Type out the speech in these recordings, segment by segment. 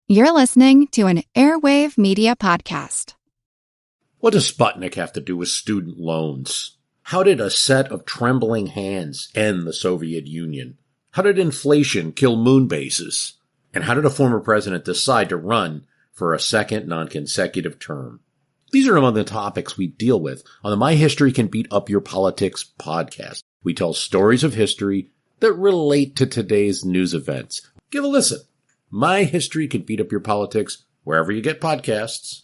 You're listening to an Airwave Media Podcast. What does Sputnik have to do with student loans? How did a set of trembling hands end the Soviet Union? How did inflation kill moon bases? And how did a former president decide to run for a second non-consecutive term? These are among the topics we deal with on the My History Can Beat Up Your Politics podcast. We tell stories of history that relate to today's news events. Give a listen. My History Can Beat Up Your Politics, wherever you get podcasts.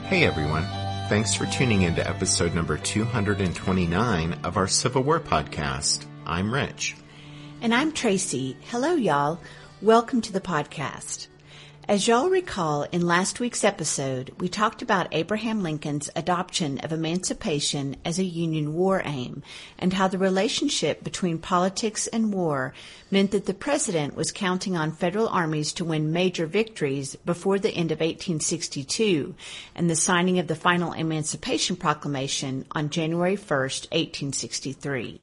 Hey everyone, thanks for tuning in to episode number 229 of our Civil War podcast. I'm Rich. And I'm Tracy. Hello y'all. Welcome to the podcast. As y'all recall, in last week's episode, we talked about Abraham Lincoln's adoption of emancipation as a Union war aim, and how the relationship between politics and war meant that the president was counting on federal armies to win major victories before the end of 1862 and the signing of the final Emancipation Proclamation on January 1st, 1863.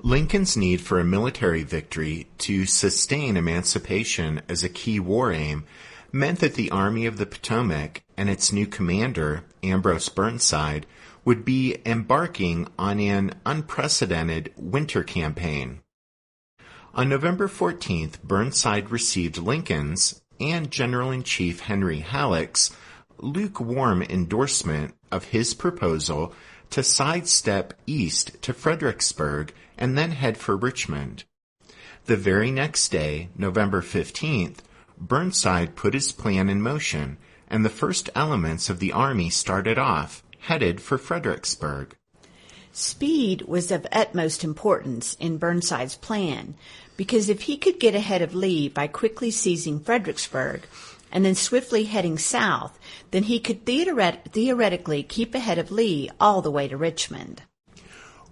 Lincoln's need for a military victory to sustain emancipation as a key war aim meant that the Army of the Potomac and its new commander, Ambrose Burnside, would be embarking on an unprecedented winter campaign. On November 14th, Burnside received Lincoln's and General-in-Chief Henry Halleck's lukewarm endorsement of his proposal to sidestep east to Fredericksburg and then head for Richmond. The very next day, November 15th, Burnside put his plan in motion, and the first elements of the army started off, headed for Fredericksburg. Speed was of utmost importance in Burnside's plan, because if he could get ahead of Lee by quickly seizing Fredericksburg and then swiftly heading south, then he could theoretically keep ahead of Lee all the way to Richmond.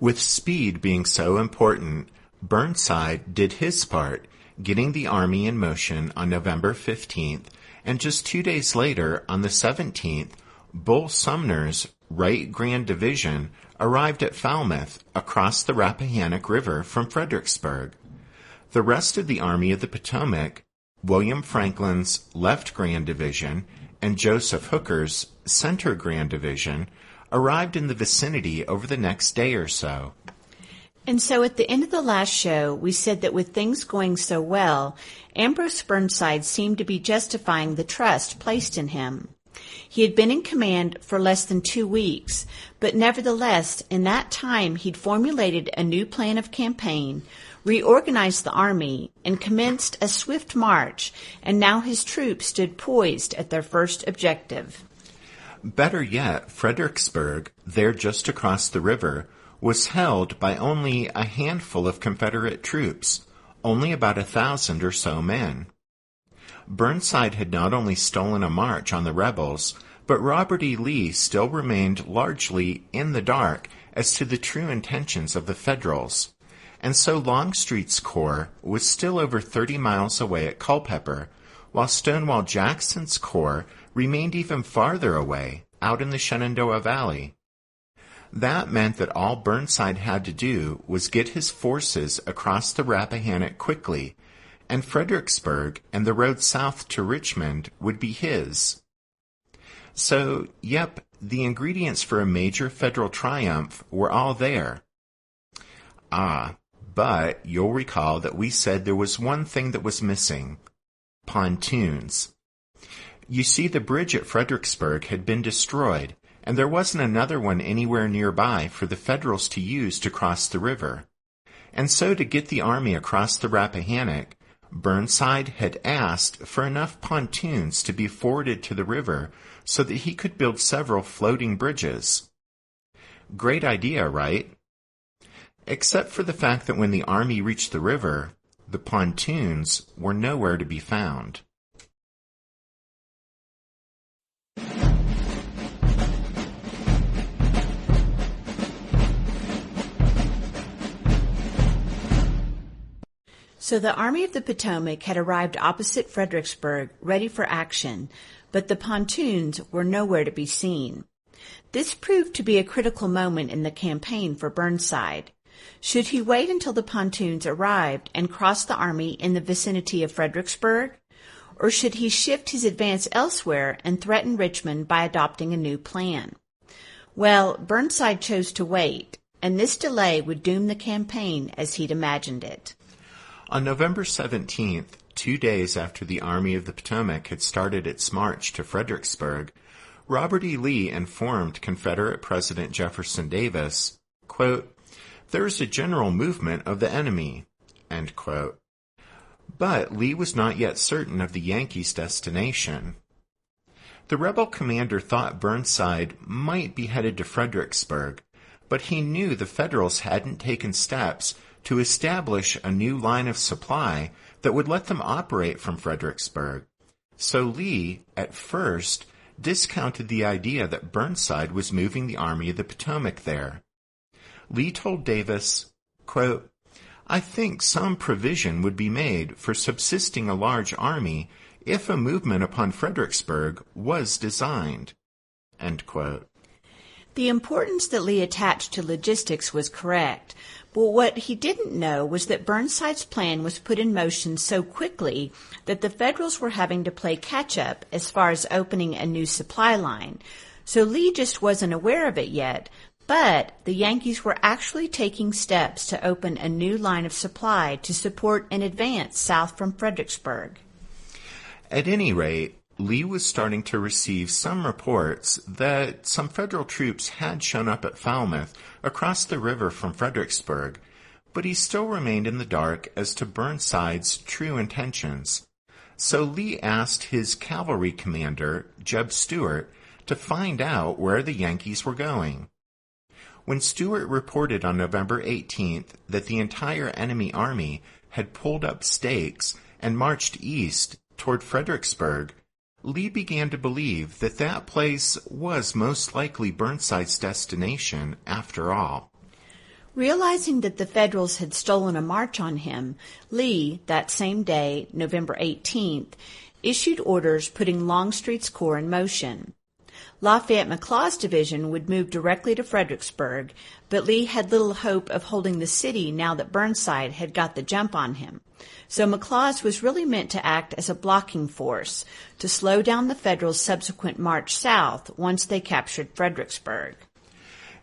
With speed being so important, Burnside did his part, getting the army in motion on November 15th, and just 2 days later, on the 17th, Bull Sumner's Right Grand Division arrived at Falmouth across the Rappahannock River from Fredericksburg. The rest of the Army of the Potomac, William Franklin's Left Grand Division, and Joseph Hooker's Center Grand Division arrived in the vicinity over the next day or so. And so at the end of the last show, we said that with things going so well, Ambrose Burnside seemed to be justifying the trust placed in him. He had been in command for less than 2 weeks, but nevertheless, in that time he'd formulated a new plan of campaign, reorganized the army, and commenced a swift march, and now his troops stood poised at their first objective. Better yet, Fredericksburg, there just across the river, was held by only a handful of Confederate troops, only about 1,000 or so men. Burnside had not only stolen a march on the rebels, but Robert E. Lee still remained largely in the dark as to the true intentions of the Federals, and so Longstreet's corps was still over 30 miles away at Culpeper, while Stonewall Jackson's corps remained even farther away, out in the Shenandoah Valley. That meant that all Burnside had to do was get his forces across the Rappahannock quickly, and Fredericksburg and the road south to Richmond would be his. So, yep, the ingredients for a major Federal triumph were all there. But you'll recall that we said there was one thing that was missing: pontoons. You see, the bridge at Fredericksburg had been destroyed, and there wasn't another one anywhere nearby for the Federals to use to cross the river. And so to get the army across the Rappahannock, Burnside had asked for enough pontoons to be forwarded to the river so that he could build several floating bridges. Great idea, right? Except for the fact that when the army reached the river, the pontoons were nowhere to be found. So the Army of the Potomac had arrived opposite Fredericksburg, ready for action, but the pontoons were nowhere to be seen. This proved to be a critical moment in the campaign for Burnside. Should he wait until the pontoons arrived and cross the army in the vicinity of Fredericksburg? Or should he shift his advance elsewhere and threaten Richmond by adopting a new plan? Well, Burnside chose to wait, and this delay would doom the campaign as he'd imagined it. On November 17th, 2 days after the Army of the Potomac had started its march to Fredericksburg, Robert E. Lee informed Confederate President Jefferson Davis, quote, "There is a general movement of the enemy," end quote. But Lee was not yet certain of the Yankees' destination. The rebel commander thought Burnside might be headed to Fredericksburg, but he knew the Federals hadn't taken steps to establish a new line of supply that would let them operate from Fredericksburg. So Lee, at first, discounted the idea that Burnside was moving the Army of the Potomac there. Lee told Davis, quote, "I think some provision would be made for subsisting a large army if a movement upon Fredericksburg was designed," end quote. The importance that Lee attached to logistics was correct, but what he didn't know was that Burnside's plan was put in motion so quickly that the Federals were having to play catch-up as far as opening a new supply line. So Lee just wasn't aware of it yet, but the Yankees were actually taking steps to open a new line of supply to support an advance south from Fredericksburg. At any rate, Lee was starting to receive some reports that some Federal troops had shown up at Falmouth across the river from Fredericksburg, but he still remained in the dark as to Burnside's true intentions. So Lee asked his cavalry commander, Jeb Stuart, to find out where the Yankees were going. When Stuart reported on November 18th that the entire enemy army had pulled up stakes and marched east toward Fredericksburg, Lee began to believe that that place was most likely Burnside's destination after all. Realizing that the Federals had stolen a march on him, Lee, that same day, November 18th, issued orders putting Longstreet's corps in motion. Lafayette-McLaws' division would move directly to Fredericksburg, but Lee had little hope of holding the city now that Burnside had got the jump on him. So McLaws was really meant to act as a blocking force to slow down the Federals' subsequent march south once they captured Fredericksburg.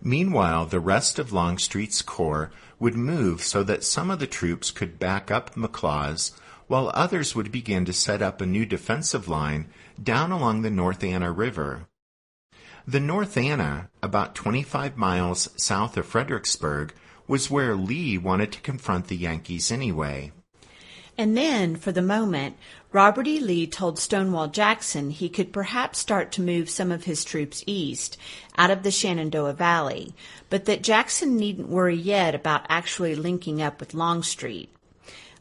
Meanwhile, the rest of Longstreet's corps would move so that some of the troops could back up McLaws, while others would begin to set up a new defensive line down along the North Anna River. The North Anna, about 25 miles south of Fredericksburg, was where Lee wanted to confront the Yankees anyway. And then, for the moment, Robert E. Lee told Stonewall Jackson he could perhaps start to move some of his troops east, out of the Shenandoah Valley, but that Jackson needn't worry yet about actually linking up with Longstreet.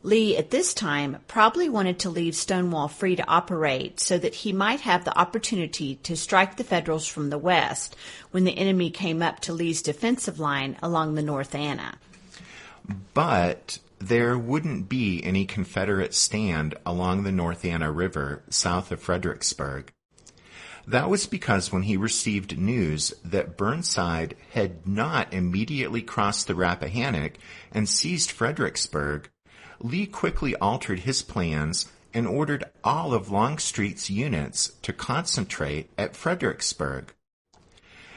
Lee, at this time, probably wanted to leave Stonewall free to operate so that he might have the opportunity to strike the Federals from the west when the enemy came up to Lee's defensive line along the North Anna. But there wouldn't be any Confederate stand along the North Anna River south of Fredericksburg. That was because when he received news that Burnside had not immediately crossed the Rappahannock and seized Fredericksburg, Lee quickly altered his plans and ordered all of Longstreet's units to concentrate at Fredericksburg.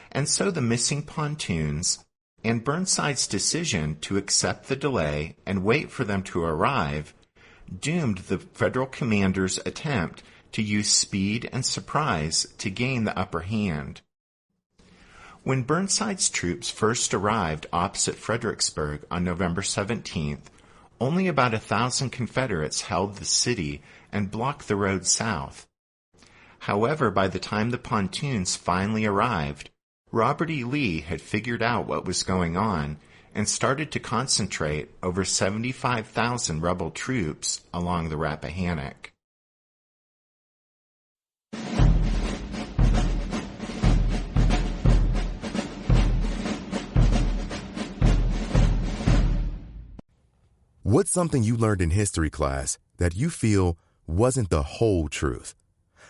And so the missing pontoons and Burnside's decision to accept the delay and wait for them to arrive doomed the Federal commander's attempt to use speed and surprise to gain the upper hand. When Burnside's troops first arrived opposite Fredericksburg on November 17th, only about 1,000 Confederates held the city and blocked the road south. However, by the time the pontoons finally arrived, Robert E. Lee had figured out what was going on and started to concentrate over 75,000 rebel troops along the Rappahannock. What's something you learned in history class that you feel wasn't the whole truth?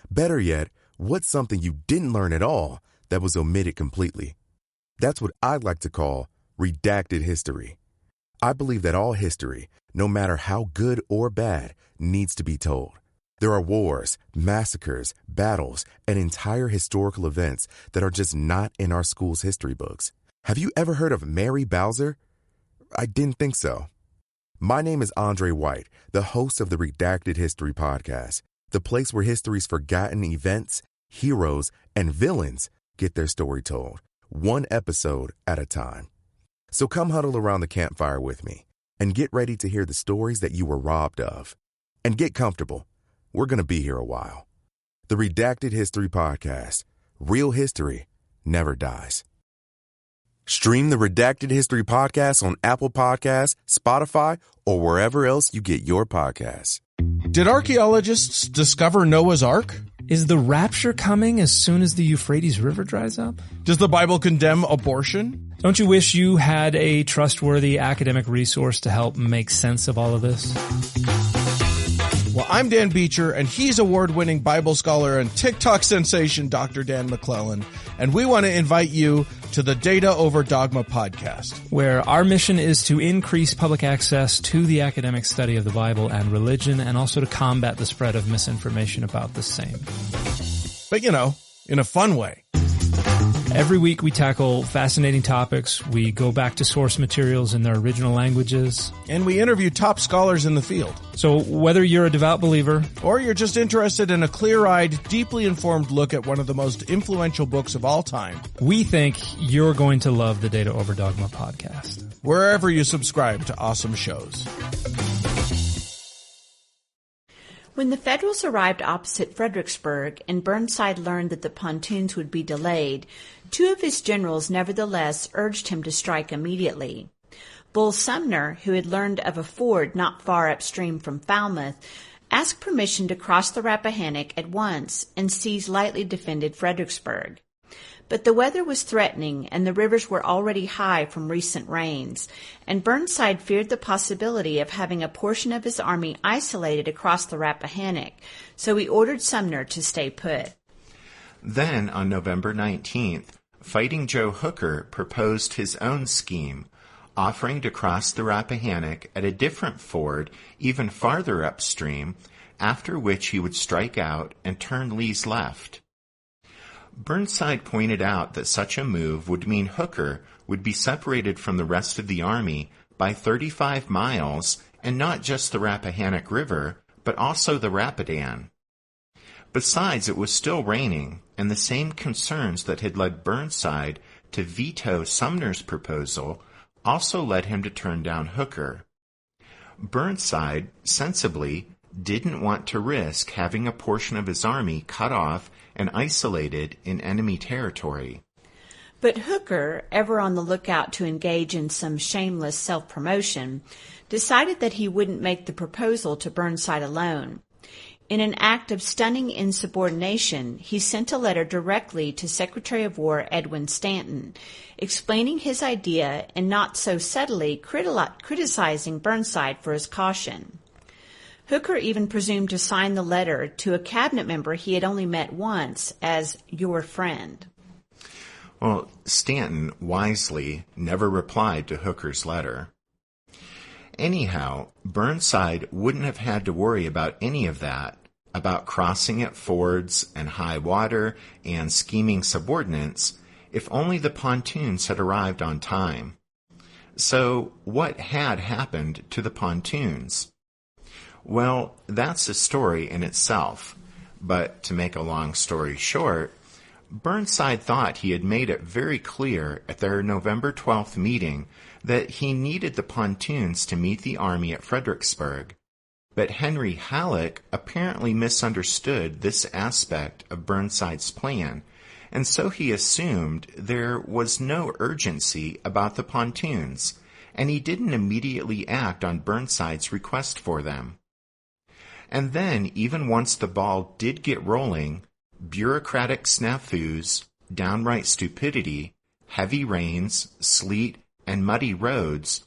Better yet, what's something you didn't learn at all that was omitted completely? That's what I'd like to call redacted history. I believe that all history, no matter how good or bad, needs to be told. There are wars, massacres, battles, and entire historical events that are just not in our school's history books. Have you ever heard of Mary Bowser? I didn't think so. My name is Andre White, the host of the Redacted History Podcast, the place where history's forgotten events, heroes, and villains get their story told, one episode at a time. So come huddle around the campfire with me and get ready to hear the stories that you were robbed of. And get comfortable. We're going to be here a while. The Redacted History Podcast. Real history never dies. Stream the Redacted History Podcast on Apple Podcasts, Spotify, or wherever else you get your podcasts. Did archaeologists discover Noah's Ark? Is the rapture coming as soon as the Euphrates River dries up? Does the Bible condemn abortion? Don't you wish you had a trustworthy academic resource to help make sense of all of this? Well, I'm Dan Beecher, and he's award-winning Bible scholar and TikTok sensation Dr. Dan McClellan, and we want to invite you to the Data Over Dogma podcast, where our mission is to increase public access to the academic study of the Bible and religion, and also to combat the spread of misinformation about the same. But, in a fun way. Every week we tackle fascinating topics. We go back to source materials in their original languages. And we interview top scholars in the field. So whether you're a devout believer, or you're just interested in a clear-eyed, deeply informed look at one of the most influential books of all time, we think you're going to love the Data Over Dogma podcast. Wherever you subscribe to awesome shows. When the Federals arrived opposite Fredericksburg and Burnside learned that the pontoons would be delayed, two of his generals nevertheless urged him to strike immediately. Bull Sumner, who had learned of a ford not far upstream from Falmouth, asked permission to cross the Rappahannock at once and seize lightly defended Fredericksburg. But the weather was threatening and the rivers were already high from recent rains, and Burnside feared the possibility of having a portion of his army isolated across the Rappahannock, so he ordered Sumner to stay put. Then, on November 19th, Fighting Joe Hooker proposed his own scheme, offering to cross the Rappahannock at a different ford even farther upstream, after which he would strike out and turn Lee's left. Burnside pointed out that such a move would mean Hooker would be separated from the rest of the army by 35 miles, and not just the Rappahannock River, but also the Rapidan. Besides, it was still raining, and the same concerns that had led Burnside to veto Sumner's proposal also led him to turn down Hooker. Burnside, sensibly, didn't want to risk having a portion of his army cut off and isolated in enemy territory. But Hooker, ever on the lookout to engage in some shameless self-promotion, decided that he wouldn't make the proposal to Burnside alone. In an act of stunning insubordination, he sent a letter directly to Secretary of War Edwin Stanton, explaining his idea and not so subtly criticizing Burnside for his caution. Hooker even presumed to sign the letter to a cabinet member he had only met once as your friend. Well, Stanton wisely never replied to Hooker's letter. Anyhow, Burnside wouldn't have had to worry about any of that, about crossing at fords and high water and scheming subordinates, if only the pontoons had arrived on time. So what had happened to the pontoons? Well, that's a story in itself, but to make a long story short, Burnside thought he had made it very clear at their November 12th meeting that he needed the pontoons to meet the army at Fredericksburg. But Henry Halleck apparently misunderstood this aspect of Burnside's plan, and so he assumed there was no urgency about the pontoons, and he didn't immediately act on Burnside's request for them. And then, even once the ball did get rolling, bureaucratic snafus, downright stupidity, heavy rains, sleet, and muddy roads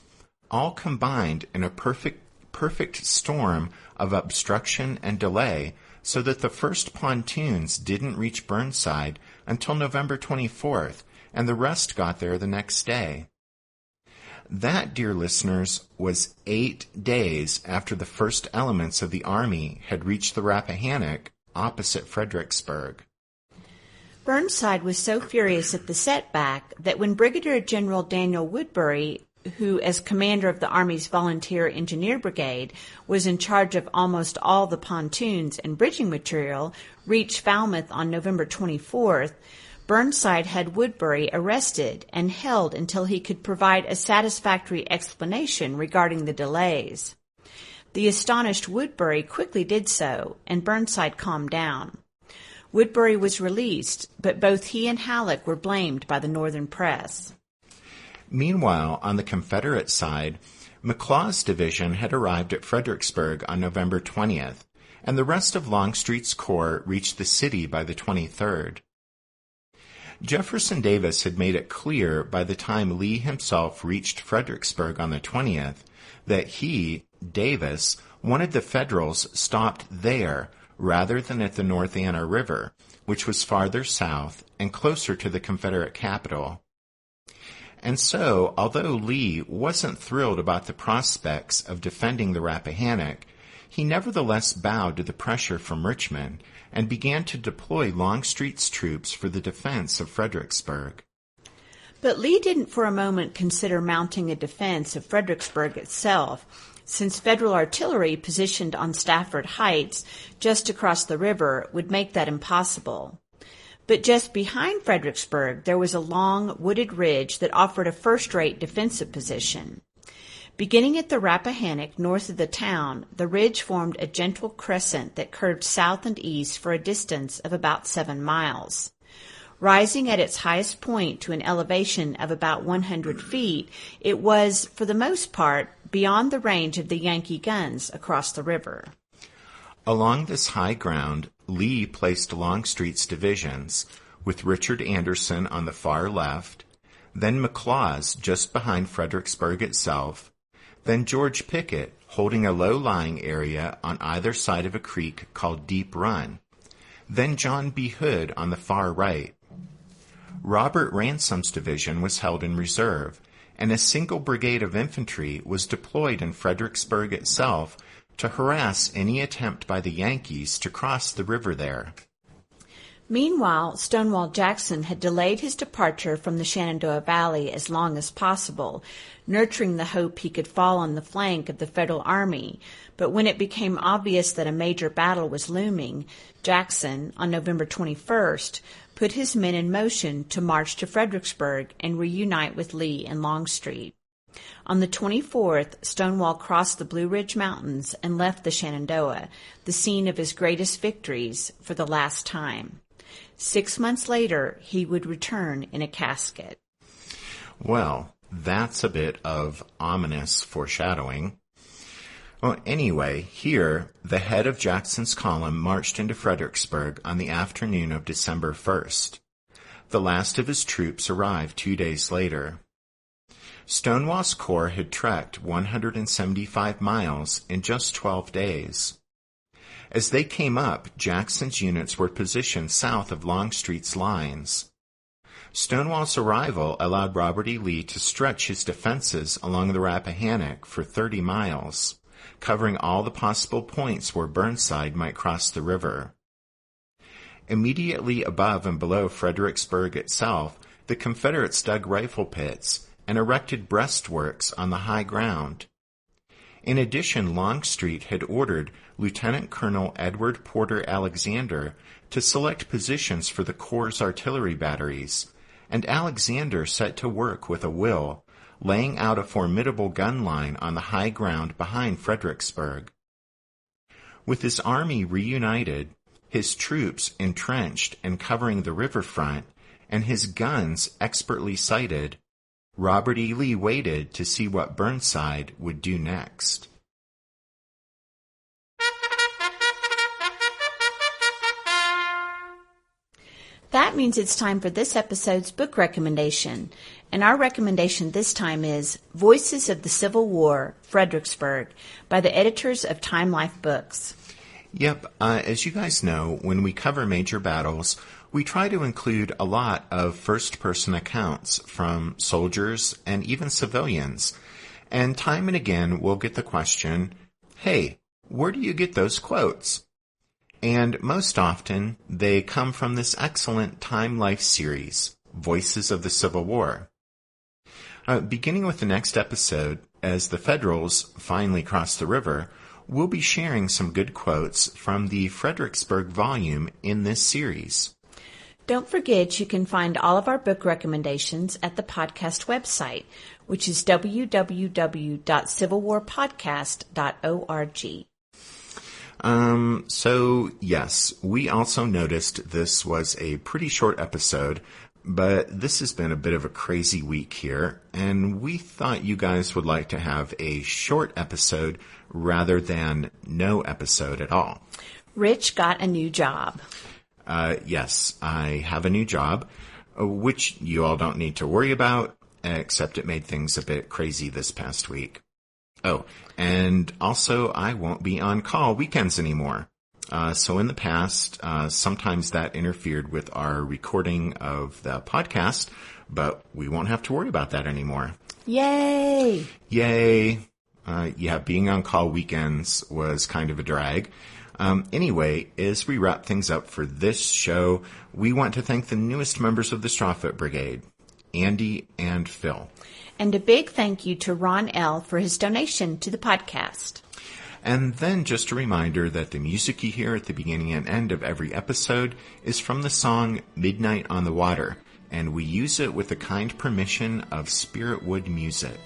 all combined in a perfect storm of obstruction and delay, so that the first pontoons didn't reach Burnside until November 24th, and the rest got there the next day. That, dear listeners, was 8 days after the first elements of the army had reached the Rappahannock opposite Fredericksburg. Burnside was so furious at the setback that when Brigadier General Daniel Woodbury, who as commander of the Army's Volunteer Engineer Brigade was in charge of almost all the pontoons and bridging material, reached Falmouth on November 24th, Burnside had Woodbury arrested and held until he could provide a satisfactory explanation regarding the delays. The astonished Woodbury quickly did so, and Burnside calmed down. Woodbury was released, but both he and Halleck were blamed by the Northern press. Meanwhile, on the Confederate side, McLaws' division had arrived at Fredericksburg on November 20th, and the rest of Longstreet's corps reached the city by the 23rd. Jefferson Davis had made it clear by the time Lee himself reached Fredericksburg on the 20th that he, Davis, wanted the Federals stopped there rather than at the North Anna River, which was farther south and closer to the Confederate capital. And so, although Lee wasn't thrilled about the prospects of defending the Rappahannock, he nevertheless bowed to the pressure from Richmond and began to deploy Longstreet's troops for the defense of Fredericksburg. But Lee didn't for a moment consider mounting a defense of Fredericksburg itself, since Federal artillery positioned on Stafford Heights, just across the river, would make that impossible. But just behind Fredericksburg, there was a long, wooded ridge that offered a first-rate defensive position. Beginning at the Rappahannock north of the town, the ridge formed a gentle crescent that curved south and east for a distance of about 7 miles. Rising at its highest point to an elevation of about 100 feet, it was, for the most part, beyond the range of the Yankee guns across the river. Along this high ground, Lee placed Longstreet's divisions, with Richard Anderson on the far left, then McLaws just behind Fredericksburg itself, then George Pickett holding a low-lying area on either side of a creek called Deep Run, then John B. Hood on the far right. Robert Ransom's division was held in reserve, and a single brigade of infantry was deployed in Fredericksburg itself to harass any attempt by the Yankees to cross the river there. Meanwhile, Stonewall Jackson had delayed his departure from the Shenandoah Valley as long as possible, nurturing the hope he could fall on the flank of the Federal Army. But when it became obvious that a major battle was looming, Jackson, on November 21st, put his men in motion to march to Fredericksburg and reunite with Lee and Longstreet. On the 24th, Stonewall crossed the Blue Ridge Mountains and left the Shenandoah, the scene of his greatest victories, for the last time. 6 months later, he would return in a casket. Well, that's a bit of ominous foreshadowing. Well, anyway, here, the head of Jackson's column marched into Fredericksburg on the afternoon of December 1st. The last of his troops arrived 2 days later. Stonewall's corps had trekked 175 miles in just 12 days. As they came up, Jackson's units were positioned south of Longstreet's lines. Stonewall's arrival allowed Robert E. Lee to stretch his defenses along the Rappahannock for 30 miles, covering all the possible points where Burnside might cross the river. Immediately above and below Fredericksburg itself, the Confederates dug rifle pits and erected breastworks on the high ground. In addition, Longstreet had ordered Lieutenant Colonel Edward Porter Alexander to select positions for the Corps' artillery batteries, and Alexander set to work with a will, laying out a formidable gun line on the high ground behind Fredericksburg. With his army reunited, his troops entrenched and covering the riverfront, and his guns expertly sighted, Robert E. Lee waited to see what Burnside would do next. That means it's time for this episode's book recommendation. And our recommendation this time is Voices of the Civil War, Fredericksburg, by the editors of Time Life Books. Yep, as you guys know, when we cover major battles, we try to include a lot of first-person accounts from soldiers and even civilians. And time and again, we'll get the question, hey, where do you get those quotes? And most often, they come from this excellent Time Life series, Voices of the Civil War. Beginning with the next episode, as the Federals finally cross the river, we'll be sharing some good quotes from the Fredericksburg volume in this series. Don't forget you can find all of our book recommendations at the podcast website, which is www.civilwarpodcast.org. So yes, we also noticed this was a pretty short episode, but this has been a bit of a crazy week here, and we thought you guys would like to have a short episode rather than no episode at all. Rich got a new job. Yes, I have a new job, which you all don't need to worry about, except it made things a bit crazy this past week. Oh, and also I won't be on call weekends anymore. So in the past, sometimes that interfered with our recording of the podcast, but we won't have to worry about that anymore. Yay! Yay! Yeah, being on call weekends was kind of a drag. Anyway, as we wrap things up for this show, we want to thank the newest members of the Strawfoot Brigade, Andy and Phil. And a big thank you to Ron L. for his donation to the podcast. And then just a reminder that the music you hear at the beginning and end of every episode is from the song Midnight on the Water, and we use it with the kind permission of Spiritwood Music.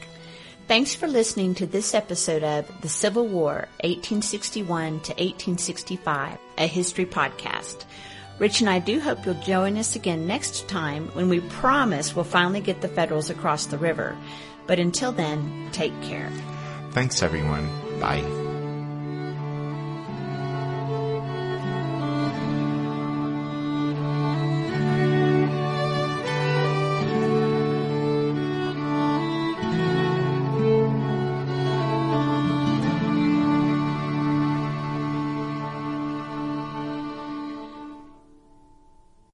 Thanks for listening to this episode of The Civil War, 1861 to 1865, a history podcast. Rich and I do hope you'll join us again next time when we promise we'll finally get the Federals across the river. But until then, take care. Thanks, everyone. Bye.